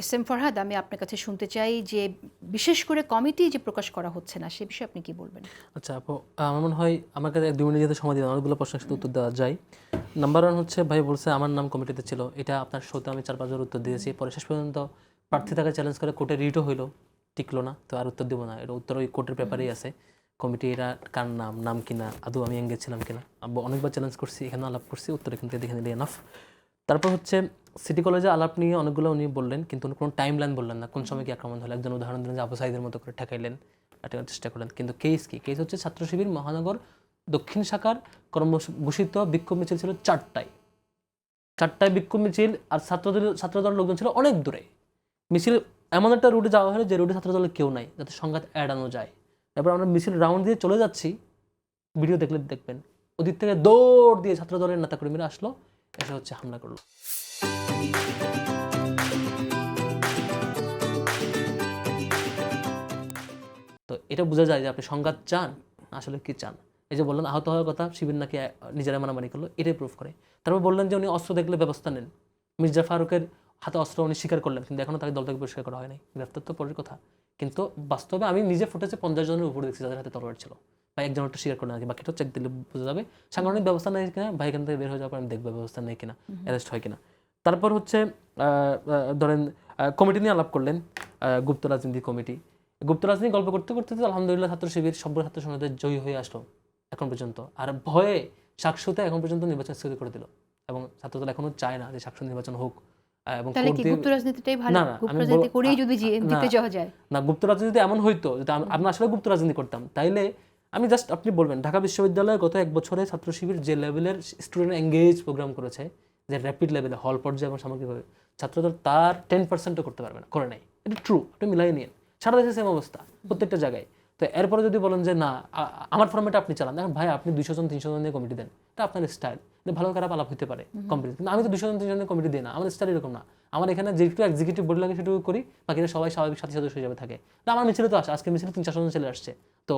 S M Farhad, আমি আপনার কাছে শুনতে চাই যে বিশেষ করে কমিটি যে প্রকাশ করা হচ্ছে না সে বিষয়ে আপনি কি বলবেন? আচ্ছা আপু, আমার মনে হয় আমার কাছে 1-2 মিনিট যেতে সময় দিন, অনেকগুলো প্রশ্নের সাথে উত্তর দেওয়া যায়। নাম্বার 1 হচ্ছে, ভাই বলছে আমার নাম কমিটিতে ছিল, এটা আপনার শোতে আমি 4-5 বার উত্তর দিয়েছি। পরে শেষ পর্যন্ত প্রার্থী তাকে চ্যালেঞ্জ করে কোর্টে রিটও হইলো, টিকলো না, তো আর উত্তর দিব না। এটা উত্তর ওই কোর্টের পেপারেই আছে। কমিটি এরা কার নাম, নাম কিনা, আদৌ আমি এঙ্গেজ ছিলাম কিনা, অনেকবার চ্যালেঞ্জ করছি, এখানে আলাপ করছি, উত্তর এখান থেকে দেখে নিলে এনাফ। তারপর হচ্ছে সিটি কলেজে আলাপ নিয়ে অনেকগুলো উনি বললেন, কিন্তু উনি কোনো টাইম লাইন বললেন না, কোন সময় কি আক্রমণ হলো। একজন উদাহরণ দিলেন যে আবু সাইদের মতো করে ঠেকাইলেন, আটকানোর চেষ্টা করলেন, কিন্তু কেস কি? কেস হচ্ছে ছাত্র শিবির মহানগর দক্ষিণ শাখার কর্মঘোষিত বিক্ষোভ মিছিল ছিল 4টায় বিক্ষোভ মিছিল, আর ছাত্রদলের লোকজন ছিল অনেক দূরে। মিছিল এমন একটা রুটে যাওয়া হলো যে রুটে ছাত্রদলের কেউ নাই, যাতে সংঘাত এড়ানো যায়। এরপর আমরা মিছিল রাউন্ড দিয়ে চলে যাচ্ছি, ভিডিও দেখলে দেখবেন ওদিক থেকে দৌড় দিয়ে ছাত্রদলের নেতাকর্মীরা আসলো, এসে হচ্ছে হামলা করলো। তো এটা বোঝা যায় যে আপনি সংঘাত চান, আসলে কি চান। এই যে বললেন আহত হওয়ার কথা, শিবির নাকি নিজেরা মারামারি করলো, এটাই প্রুফ করে। তারপর বললেন যে উনি অস্ত্র দেখলে ব্যবস্থা নেন, মির্জা ফারুকের হাতে অস্ত্র উনি স্বীকার করলেন, কিন্তু এখনো তাকে দল থেকে পরিষ্কার করা হয়নি, গ্রেফতার তো পরের কথা। কিন্তু বাস্তবে আমি নিজে ফুটেছে 50 জনের উপরে দেখছি যাদের হাতে তলোয়ার ছিল, বা একজন একটা স্বীকার করলেন, বাকিটা চেক দিলে বোঝা যাবে সাংগঠনিক ব্যবস্থা নেই কিনা, বা এখান থেকে বের হয়ে যাওয়ার পর আমি দেখবো ব্যবস্থা নেই কিনা, অ্যারেস্ট হয় কিনা। তারপর হচ্ছে ধরেন কমিটি নিয়ে আলাপ করলেন, গুপ্ত রাজনীতি কমিটি। গুপ্ত রাজনীতি গল্প করতে করতে আলহামদুলিল্লাহ ছাত্র শিবির সভ্য ছাত্র সমাজে জয়ী হয়ে আসলো এখন পর্যন্ত, আর ভয়ে সাকসুতে এখন পর্যন্ত নির্বাচন স্থগিত করে দিল, এবং ছাত্রদল এখনো চায় না যে সাকসু নির্বাচন হোক। এবং তাহলে কি গুপ্ত রাজনীতিটাই ভালো? না না গুপ্ত আমি রাজনীতি করেই যদি জিতে যাওয়া যায়? না, গুপ্ত রাজনীতি এমন হইতো যদি আমি আসলে গুপ্ত রাজনীতি করতাম, তাইলে আমি জাস্ট, আপনি বলবেন ঢাকা বিশ্ববিদ্যালয়ে গত 1 বছরে ছাত্র শিবির যে লেভেলের স্টুডেন্ট এঙ্গেজ প্রোগ্রাম করেছে, যে র্যাপিড লেভেলে হল পর্যায়ে এবং সামগ্রিকভাবে, ছাত্রদল তার 10%ও করতে পারবে না, করে নাই। এটা ট্রু, আপনি মিলাই নিন। সারা দেশে সেম অবস্থা, প্রত্যেকটা জায়গায়। তো এরপরে যদি বলেন যে না আমার ফর্মেটে আপনি চালান, দেখেন ভাই আপনি 200 জন 300 জন নিয়ে কমিটি দেন, এটা আপনার স্টাইল, ভালো খারাপ আলাপ হতে পারে কমিটি, কিন্তু আমি তো 200 জন 300 জনের কমিটি দিই না, আমার স্টাইল এরকম না। আমার এখানে যেটুকু এক্সিকিউটিভ বডি লাগে সেটুকু করি, বাকিরা সবাই স্বাভাবিক সাথী সদস্য হিসেবে থাকে। আমার মিছিলে তো আসে, আজকে মিছিলে 300-400 জন ছেলে আসছে, তো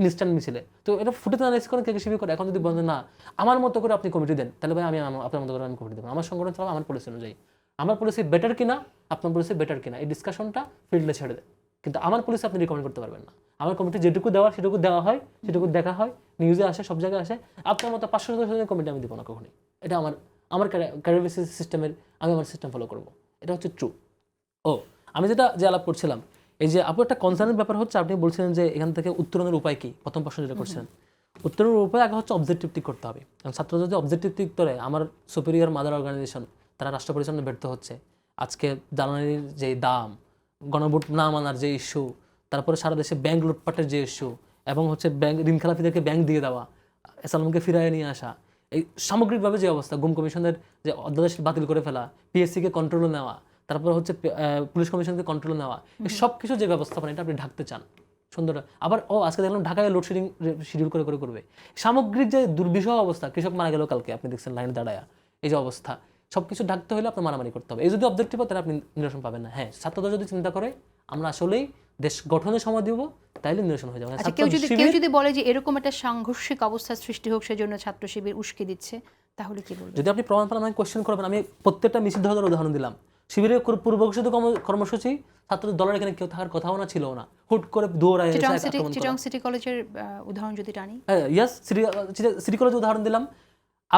ইনস্ট্যান্ট মিছিলে তো এটা ফুটে অ্যানালাইসিস করেন, কে শিবির করে। এখন যদি বলেন না আমার মতো করে আপনি কমিটি দেন, তাহলে ভাই আমি আপনার মতো করে আমি কমিটি দেবো, আমার সংগঠন চালাবো আমার পলিসি অনুযায়ী। আমার পলিসি বেটার কিনা, আপনার পলিসি বেটার কিনা, এই ডিসকাশনটা ফিল্ডে ছেড়ে দেন, কিন্তু আমার পলিসি আপনি রিকমেন্ড করতে পারবেন না। আমার কমিটি যেটুকু দেওয়ার সেটুকু দেওয়া হয়, সেটুকু দেখা হয়, নিউজে আসে, সব জায়গায় আসে। আপনার মতো 500 সদস্যের কমিটি আমি দিব না কখনই। এটা আমার ক্যারিয়ার বেসিস সিস্টেমের, আমি আমার সিস্টেম ফলো করবো, এটা হচ্ছে ট্রু। ও আমি যেটা আলাপ করছিলাম, এই যে আপু একটা কনসার্নের ব্যাপার হচ্ছে, আপনি বলছিলেন যে এখান থেকে উত্তরণের উপায় কি, প্রথম প্রশ্ন যেটা করছিলেন। উত্তরণের উপায় আগে হচ্ছে অবজেক্টিভ ঠিক করতে হবে। কারণ ছাত্র যদি অবজেক্টিভ ঠিক করে, আমার সুপিরিয়র মাদার অর্গানাইজেশন তারা রাষ্ট্র পরিচালনায় ব্যর্থ হচ্ছে, আজকে জ্বালানির যে দাম, গণভোট না মানার যে ইস্যু, তারপরে সারা দেশে ব্যাংক লুটপাটের যে ইস্যু, এবং হচ্ছে ব্যাংক ঋণ খেলাপিদেরকে ব্যাংক দিয়ে দেওয়া, এসালামকে ফিরাইয়ে নিয়ে আসা, এই সামগ্রিকভাবে যে অবস্থা, গুম কমিশনের যে অধ্যাদেশ বাতিল করে ফেলা, পিএসসিকে কন্ট্রোলে নেওয়া, তারপর হচ্ছে পুলিশ কমিশনকে কন্ট্রোলে নেওয়া, এই সব কিছু যে ব্যবস্থাপনা, এটা আপনি ঢাকতে চান সুন্দর। আবার আজকে দেখলাম ঢাকায় লোডশেডিং শিডিউল করে করবে। সামগ্রিক যে দুর্বিষহ অবস্থা, কৃষক মারা গেল কালকে, আপনি দেখছেন লাইনে দাঁড়ায়া, এই যে অবস্থা, সবকিছু ঢাকতে হলে আপনার মারামারি করতে হবে। এই যদি অবজেক্টিভ হয় তাহলে আপনি নিরসন পাবেন না। হ্যাঁ, ছাত্রদল যদি চিন্তা করে আমরা আসলেই দেশ গঠনের সময় দিব, তাইলে নিরসন হয়ে যাবে। আচ্ছা, কেউ যদি বলে যে এরকম একটা সাংঘর্ষিক অবস্থার সৃষ্টি হোক, সেজন্য ছাত্র শিবির উস্কে দিচ্ছে, তাহলে কি বলবেন? যদি আপনি প্রমাণ পান আমাকে কোয়েশ্চেন করবেন। আমি প্রত্যেকটা মিছিল ধরার উদাহরণ দিলাম। শিবিরের পূর্ব ঘোষিত কর্মসূচি, ছাত্রদের দলের এখানে কেউ থাকার কথাও না, ছিল না, হুট করে দৌড়ায় চিটাং সিটি কলেজের উদাহরণ যদি টানি, ইয়াস, সিটি কলেজের উদাহরণ দিলাম।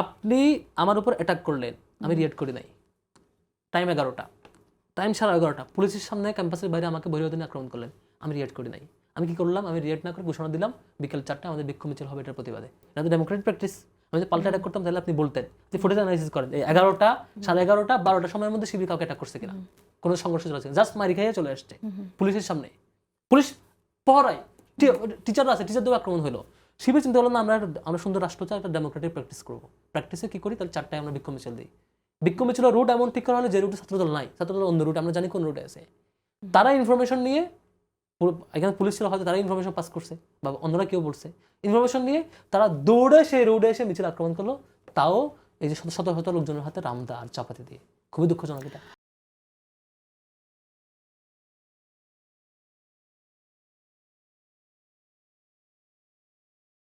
আপনি আমার উপর অ্যাটাক করলেন, আমি রিয়েক্ট করি নাই। টাইম 11টা, টাইম 11:30, পুলিশের সামনে ক্যাম্পাসের বাইরে আমাকে বহিরাগত আক্রমণ করলেন, আমি রিয়েক্ট করি নাই। আমি কি করলাম? আমি রিয়েক্ট না করে ঘোষণা দিলাম বিকেল 4টায় আমাদের বিক্ষোভ মিছিল হবে, এটার প্রতিবাদে। এটা তো ডেমোক্রেটিক প্র্যাকটিস। আমি যদি পাল্টা অ্যাটাক করতাম তাহলে আপনি বলতেন যে ফুটেজ অ্যানালাইসিস করেন, এই 11টা, 11:30, 12টার সময়ের মধ্যে শিবির কাউকে অ্যাটাক করছে কিনা, কোনো সংঘর্ষ চলেছে, জাস্ট মারি খাইয়ে চলে আসছে পুলিশের সামনে, পুলিশ পহরায়, টিচাররা আছে, টিচারদের আক্রমণ হলো। শিবির চিন্তা করলাম আমরা সুন্দর রাষ্ট্র চাই, একটা ডেমোক্রেটিক প্র্যাকটিস করবো। প্র্যাকটিসে কি করি? তাহলে 4টায় আমরা বিক্ষোভ মিছিল দিই। বিক্ষোভ মিছিল রুট এমন ঠিক করা হলে যে রুটে ছাত্রদল নাই, ছাত্রদল অন্য রুট, আমরা জানি কোন রুটে আছে, তারা ইনফরমেশন নিয়ে, এখানে পুলিশ ছিল হয়তো, তারা ইনফরমেশন পাস করছে বা অন্যরা কেউ বলছে, ইনফরমেশন নিয়ে তারা দৌড়ে সেই রোডে এসে মিছিল আক্রমণ করলো, তাও এই যে শত শত লোকজনের হাতে রামদা আর চাপাতি দিয়ে। খুবই দুঃখজনক এটা।